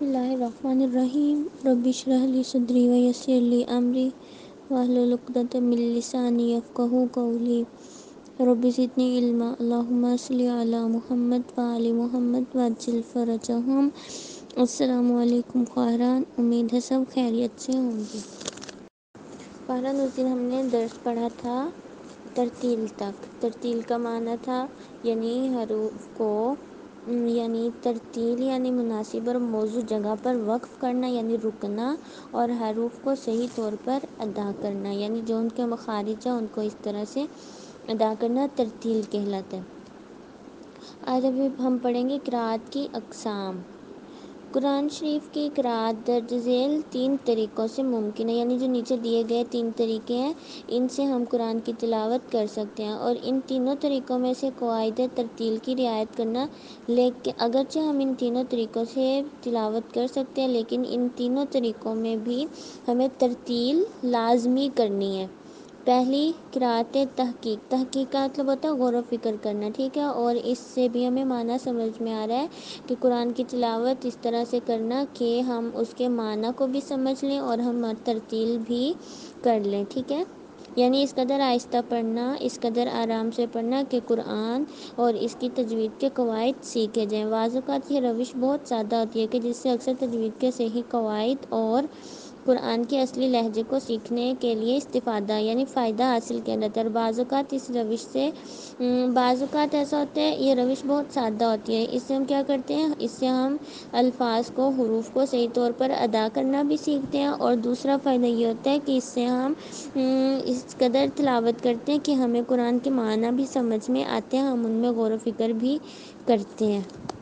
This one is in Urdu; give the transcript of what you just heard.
اللہ الرحمن الرحیم رب اشرح لی صدری ویسر لی امری واحلل عقدۃ من لسانی یفقہوا قولی رب زدنی علما اللہم صل علی محمد وآل محمد وعجل فرجہم۔ السلام علیکم قاہران، امید ہے سب خیریت سے ہوں گے۔ قاہران، اس دن ہم نے درس پڑھا تھا ترتیل تک۔ ترتیل کا معنی تھا یعنی حروف کو ترتیل یعنی مناسب اور موزوں جگہ پر وقف کرنا یعنی رکنا، اور حروف کو صحیح طور پر ادا کرنا یعنی جو ان کے مخارج ہیں ان کو اس طرح سے ادا کرنا ترتیل کہلاتا ہے۔ آج ابھی ہم پڑھیں گے قرأت کی اقسام۔ قرآن شریف کی قرأت درج ذیل 3 طریقوں سے ممکن ہے، یعنی جو نیچے دیے گئے 3 طریقے ہیں ان سے ہم قرآن کی تلاوت کر سکتے ہیں، اور ان تینوں طریقوں میں سے قواعد ترتیل کی رعایت کرنا، لیکن اگرچہ ہم ان تینوں طریقوں سے تلاوت کر سکتے ہیں لیکن ان تینوں طریقوں میں بھی ہمیں ترتیل لازمی کرنی ہے۔ پہلی قرأت تحقیق۔ تحقیق کا مطلب ہوتا ہے غور و فکر کرنا، ٹھیک ہے، اور اس سے بھی ہمیں معنی سمجھ میں آ رہا ہے کہ قرآن کی تلاوت اس طرح سے کرنا کہ ہم اس کے معنی کو بھی سمجھ لیں اور ہم ترتیل بھی کر لیں، ٹھیک ہے، یعنی اس قدر آہستہ پڑھنا، اس قدر آرام سے پڑھنا کہ قرآن اور اس کی تجوید کے قواعد سیکھے جائیں۔ بعض اوقات یہ روش بہت سادہ ہوتی ہے کہ جس سے اکثر تجوید کے صحیح قواعد اور قرآن کے اصلی لہجے کو سیکھنے کے لیے استفادہ یعنی فائدہ حاصل کیا جاتا ہے، اور بعض اوقات اس روش سے بعض اوقات ایسا ہوتا ہے یہ روش بہت سادہ ہوتی ہے، اس سے ہم کیا کرتے ہیں، اس سے ہم الفاظ کو، حروف کو صحیح طور پر ادا کرنا بھی سیکھتے ہیں، اور دوسرا فائدہ یہ ہوتا ہے کہ اس سے ہم اس قدر تلاوت کرتے ہیں کہ ہمیں قرآن کے معنی بھی سمجھ میں آتے ہیں، ہم ان میں غور و فکر بھی کرتے ہیں۔